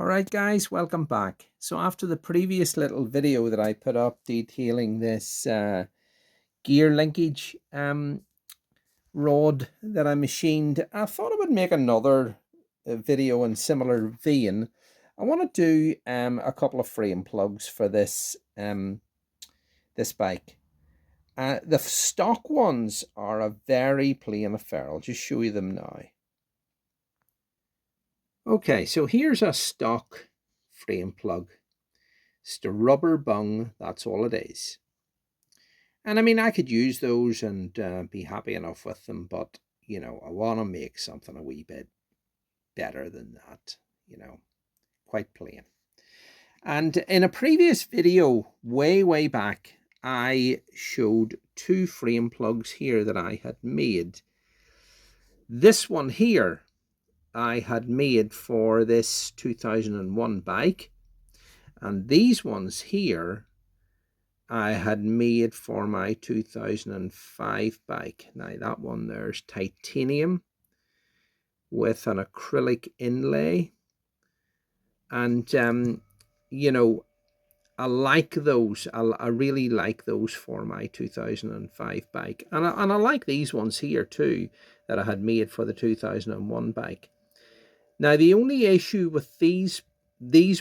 Alright guys, welcome back. So after the previous little video that I put up detailing this gear linkage rod that I machined, I thought I would make another video in similar vein. I want to do a couple of frame plugs for this this bike. The stock ones are a very plain affair. I'll just show you them now. Okay, so here's a stock frame plug. It's a rubber bung, that's all it is. And I mean, I could use those and be happy enough with them, but, you know, I want to make something a wee bit better than that, you know, quite plain. And in a previous video, way back, I showed two frame plugs here that I had made. This one here, I had made for this 2001 bike. And these ones here, I had made for my 2005 bike. Now that one there's titanium with an acrylic inlay. And, you know, I like those. I really like those for my 2005 bike. And I like these ones here too that I had made for the 2001 bike. Now, the only issue with these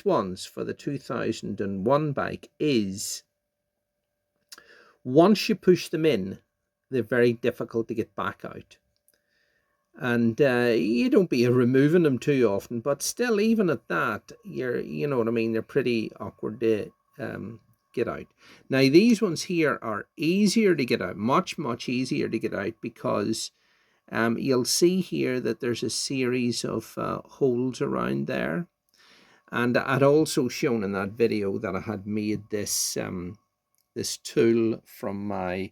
ones for the 2001 bike is once you push them in, they're very difficult to get back out. And you don't be removing them too often, but still, even at that, you know what I mean, they're pretty awkward to get out. Now, these ones here are easier to get out, much easier to get out, because you'll see here that there's a series of holes around there. And I'd also shown in that video that I had made this this tool from my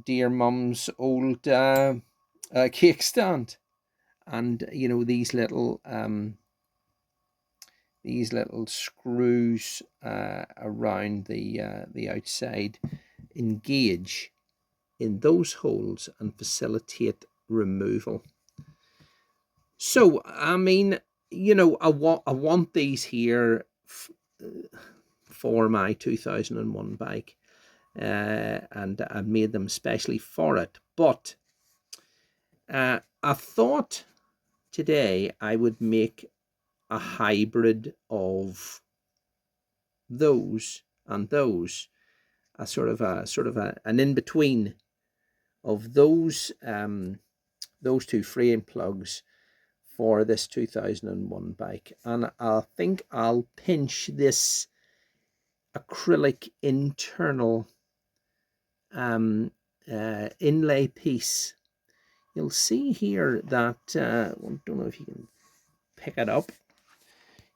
dear mum's old cake stand, and you know, these little screws around the outside engage in those holes and facilitate removal. So I mean, you know, I want these here for my 2001 bike, and I made them specially for it. But I thought today I would make a hybrid of those and those, a sort of an in between of those two frame plugs for this 2001 bike. And I think I'll pinch this acrylic internal inlay piece. You'll see here that I don't know if you can pick it up.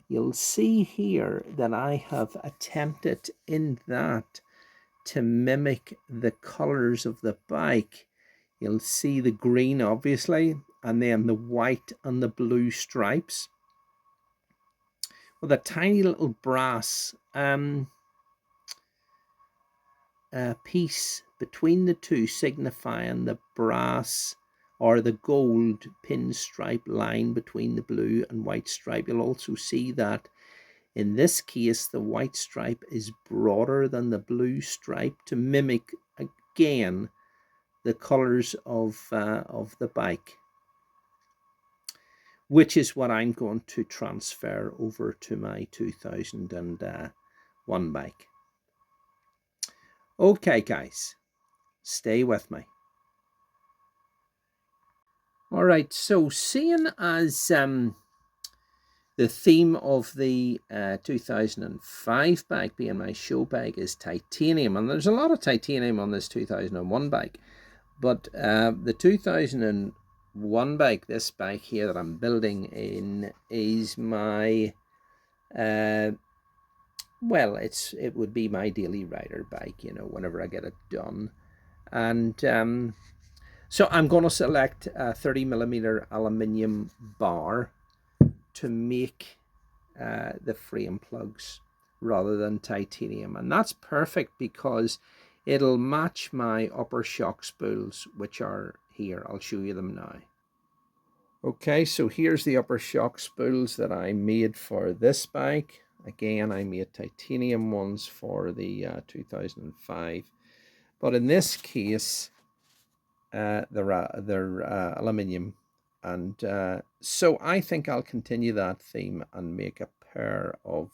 You'll see here that I have attempted in that to mimic the colors of the bike. You'll see the green, obviously, and then the white and the blue stripes with a tiny little brass piece between the two, signifying the brass or the gold pinstripe line between the blue and white stripe. You'll also see that in this case the white stripe is broader than the blue stripe to mimic again the colors of the bike, which is what I'm going to transfer over to my 2001 bike. Okay guys, stay with me. All right, so seeing as the theme of the 2005 bike being my show bike is titanium, and there's a lot of titanium on this 2001 bike, but the 2001 bike, this bike here that I'm building in, is my well, it would be my daily rider bike, you know, whenever I get it done. And so I'm going to select a 30mm aluminium bar to make the frame plugs rather than titanium. And that's perfect because it'll match my upper shock spools, which are here. I'll show you them now. Okay, so here's the upper shock spools that I made for this bike. Again, I made titanium ones for the 2005, but in this case, they're aluminium, and so I think I'll continue that theme and make a pair of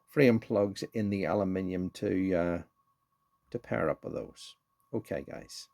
frame plugs in the aluminium to pair up with those. Okay, guys.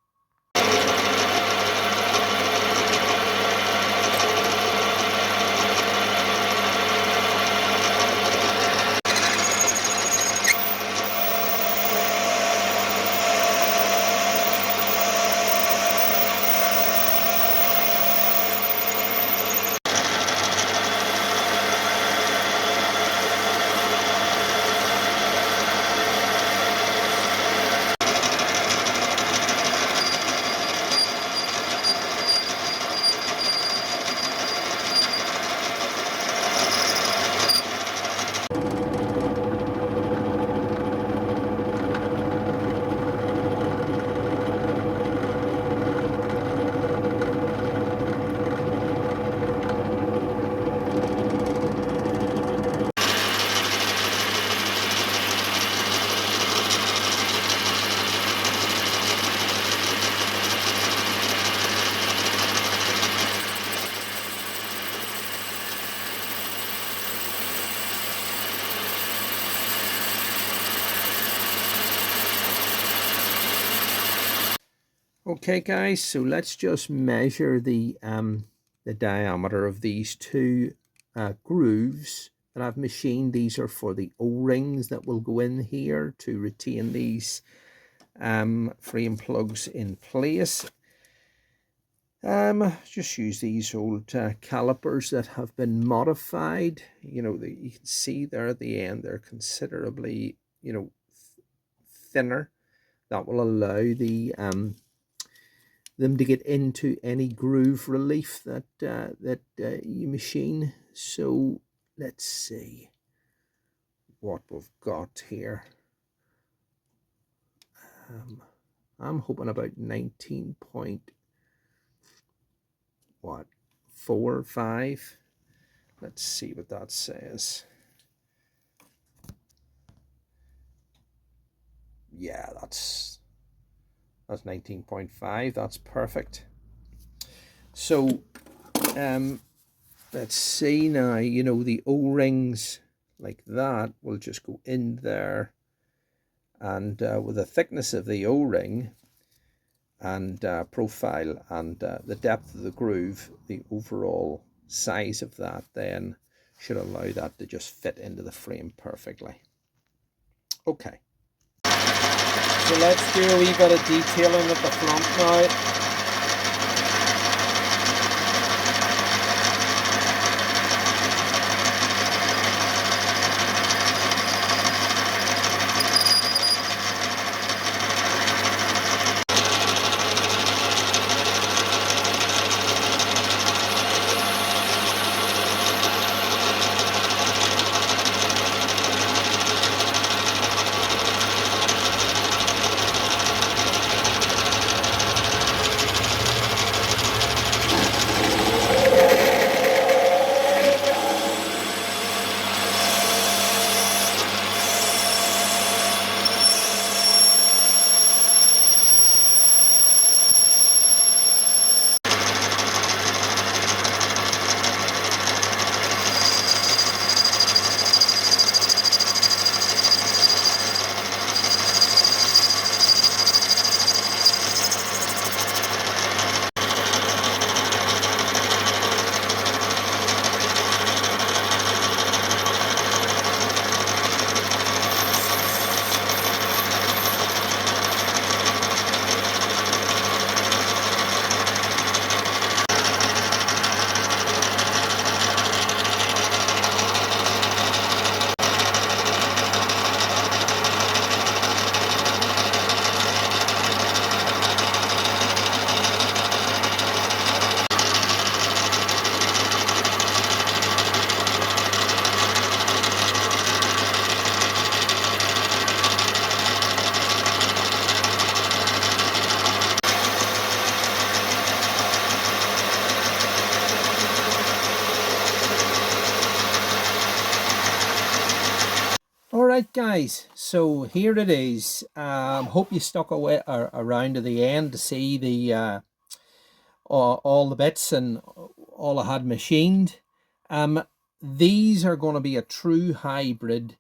Okay, guys, so let's just measure the diameter of these two grooves that I've machined. These are for the O-rings that will go in here to retain these frame plugs in place. Just use these old calipers that have been modified. You know, you can see there at the end, they're considerably, you know, thinner. That will allow the them to get into any groove relief that you machine. So let's see what we've got here. I'm hoping about 19.45. Let's see what that says. Yeah, that's 19.5. That's perfect. So let's see now, you know, the O-rings like that will just go in there, and with the thickness of the O-ring and profile and the depth of the groove, the overall size of that then should allow that to just fit into the frame perfectly. Okay. So let's do a wee bit of detailing at the front now. right, guys, so here it is. Hope you stuck away around to the end to see the all the bits and all I had machined. Um, these are going to be a true hybrid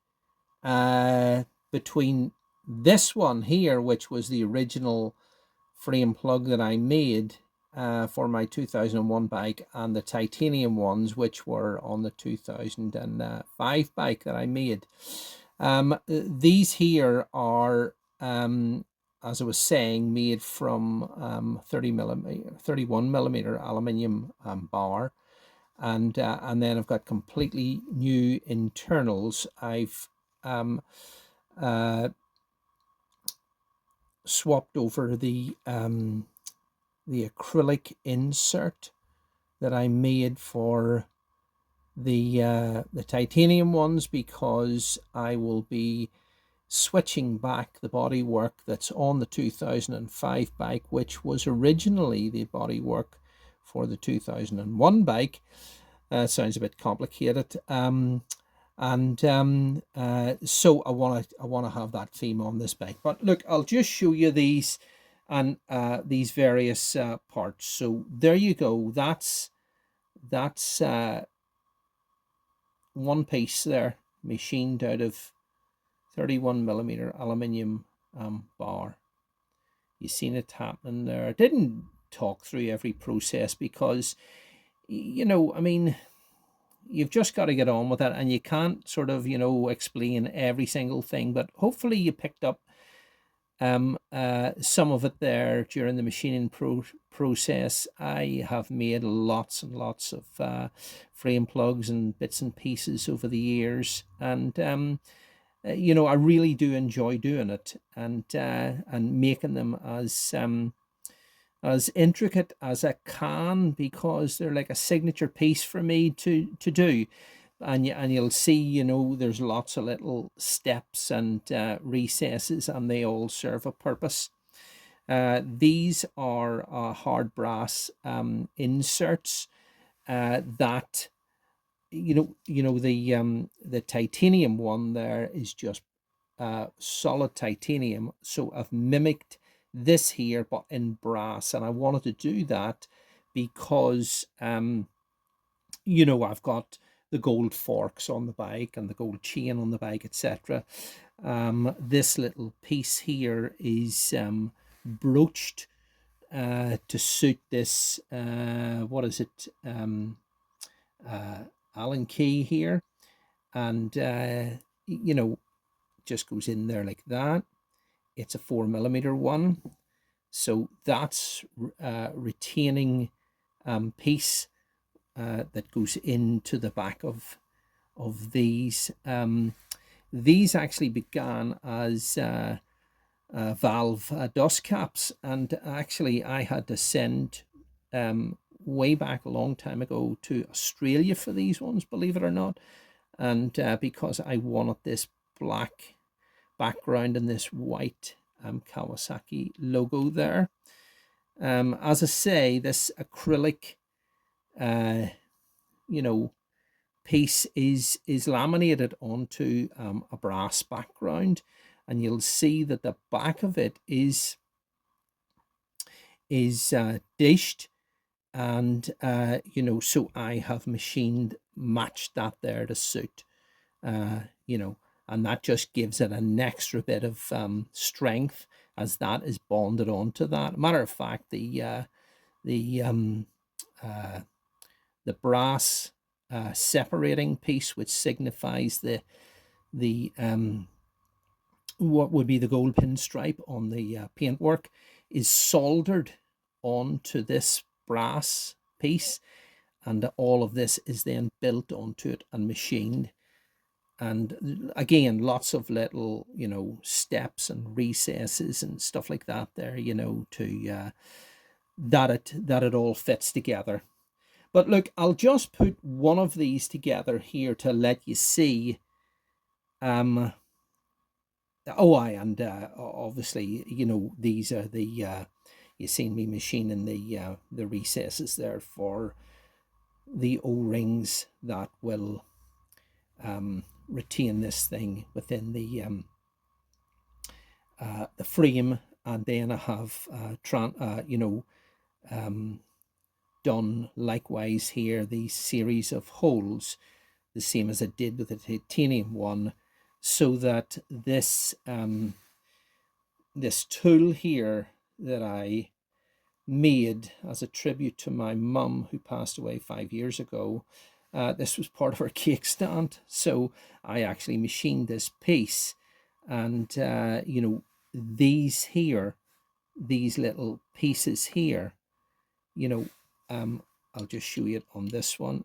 between this one here, which was the original frame plug that I made for my 2001 bike, and the titanium ones, which were on the 2005 bike that I made. These here are, as I was saying, made from 31 millimeter aluminium bar, and then I've got completely new internals. I've swapped over the acrylic insert that I made for the titanium ones, because I will be switching back the bodywork that's on the 2005 bike, which was originally the bodywork for the 2001 bike. Sounds a bit complicated. So I want to have that theme on this bike. But look, I'll just show you these and these various parts. So there you go. That's one piece there, machined out of 31 millimeter aluminium bar. You seen it happening there. I didn't talk through every process because, you know, I mean, you've just got to get on with it, and you can't sort of, you know, explain every single thing, but hopefully you picked up some of it there during the machining process. I have made lots and lots of frame plugs and bits and pieces over the years, and you know, I really do enjoy doing it, and making them as intricate as I can, because they're like a signature piece for me to do. And you'll see, you know, there's lots of little steps and recesses, and they all serve a purpose. These are hard brass inserts that, you know, the titanium one there is just solid titanium. So I've mimicked this here, but in brass, and I wanted to do that because you know, I've got the gold forks on the bike and the gold chain on the bike, etc. This little piece here is broached to suit this what is it, Allen key here, and you know, just goes in there like that. It's a 4 millimeter one, so that's retaining piece that goes into the back of these. These actually began as valve dust caps, and actually I had to send way back a long time ago to Australia for these ones, believe it or not, and because I wanted this black background and this white Kawasaki logo there. As I say, this acrylic you know, piece is laminated onto a brass background, and you'll see that the back of it is dished, and you know, so I have matched that there to suit, you know, and that just gives it an extra bit of strength, as that is bonded onto that. Matter of fact, the brass separating piece, which signifies the what would be the gold pinstripe on the paintwork, is soldered onto this brass piece, and all of this is then built onto it and machined. And again, lots of little, you know, steps and recesses and stuff like that there, you know, to that it all fits together. But look, I'll just put one of these together here to let you see. And obviously, you know, these are the you seen me machining the recesses there for the O-rings that will retain this thing within the frame. And then I have done likewise here these series of holes, the same as I did with the titanium one, so that this this tool here that I made as a tribute to my mum, who passed away 5 years ago, this was part of her cake stand. So I actually machined this piece, and these here, these little pieces here, I'll just show you it on this one,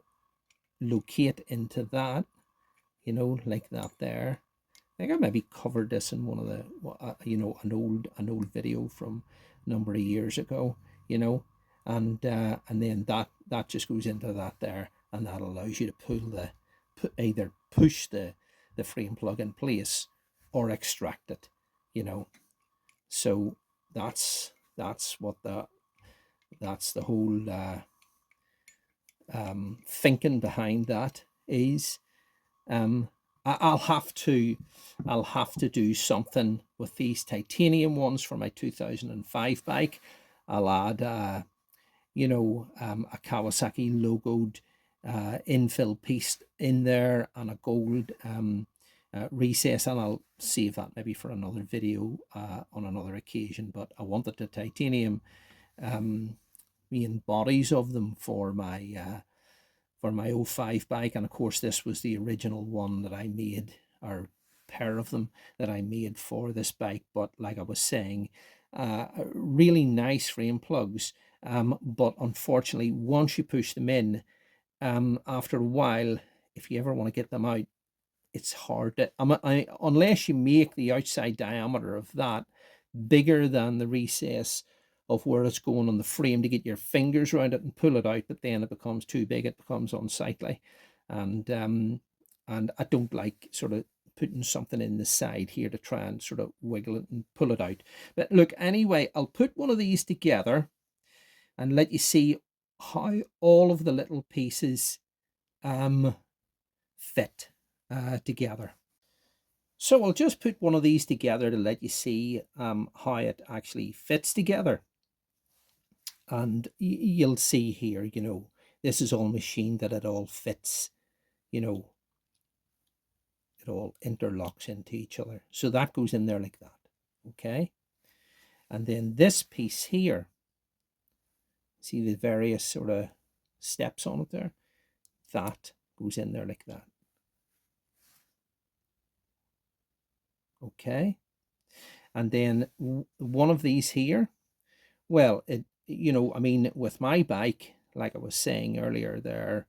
locate into that, like that there. I think I maybe covered this in one of the, an old video from a number of years ago, and then that just goes into that there, and that allows you to either push the frame plug in place or extract it, So that's what that's the whole thinking behind that is. I'll have to do something with these titanium ones for my 2005 bike. I'll add a Kawasaki logoed infill piece in there, and a gold recess, and I'll save that maybe for another video on another occasion. But I wanted the titanium main bodies of them for my '05 bike, and of course this was the original one that I made, or pair of them that I made for this bike. But like I was saying, really nice frame plugs, but unfortunately once you push them in, after a while, if you ever want to get them out, it's hard to, unless you make the outside diameter of that bigger than the recess of where it's going on the frame to get your fingers around it and pull it out, but then it becomes too big, it becomes unsightly. And I don't like sort of putting something in the side here to try and sort of wiggle it and pull it out. But look, anyway, I'll put one of these together and let you see how all of the little pieces fit together. So I'll just put one of these together to let you see how it actually fits together. And you'll see here, this is all machined, that it all fits, it all interlocks into each other. So that goes in there like that, okay? And then this piece here, see the various sort of steps on it there? That goes in there like that. Okay? And then one of these here, well, with my bike, like I was saying earlier there,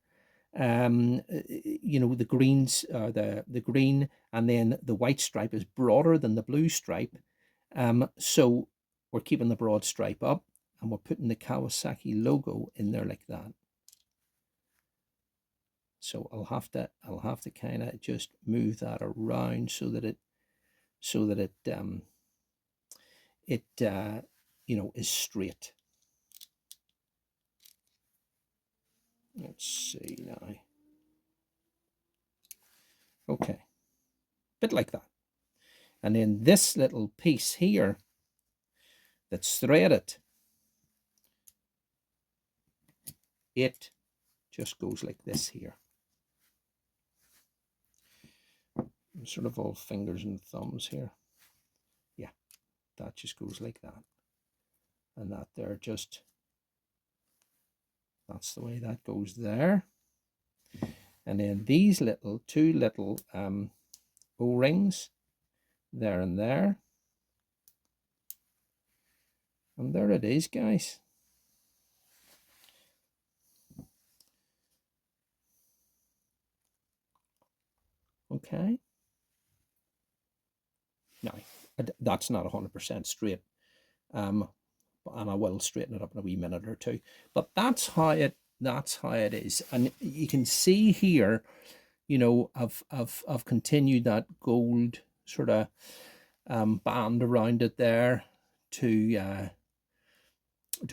the greens, the green and then the white stripe is broader than the blue stripe. So we're keeping the broad stripe up, and we're putting the Kawasaki logo in there like that. So I'll have to kind of just move that around so that it is straight. Let's see now. Okay, bit like that. And then this little piece here that's threaded, it just goes like this here. I'm sort of all fingers and thumbs here. Yeah, that just goes like that. And that there just, that's the way that goes there. And then these two little O-rings there and there. And there it is, guys. Okay. Now, that's not 100% straight. And I will straighten it up in a wee minute or two. But that's how it is. And you can see here, I've continued that gold sort of band around it there to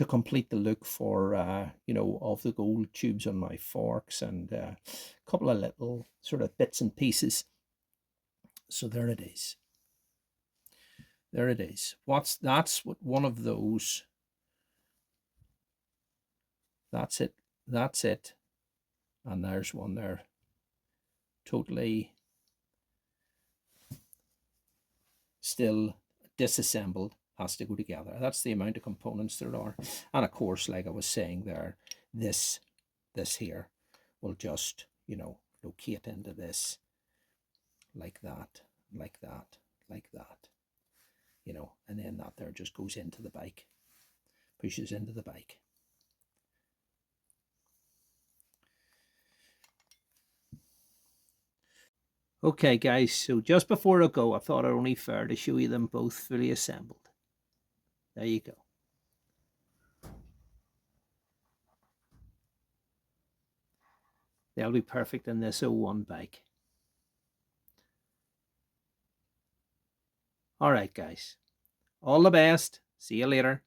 complete the look for of the gold tubes on my forks, and a couple of little sort of bits and pieces So there it is. There it is. That's what one of those. That's it. That's it. And there's one there. Totally still disassembled, has to go together. That's the amount of components there are. And of course, like I was saying there, this here will just, you know, locate into this like that, like that, like that, you know, and then that there just goes into the bike, pushes into the bike. Okay, guys, so just before I go, I thought it only fair to show you them both fully assembled. There you go. They'll be perfect in this 01 bike. All right, guys. All the best. See you later.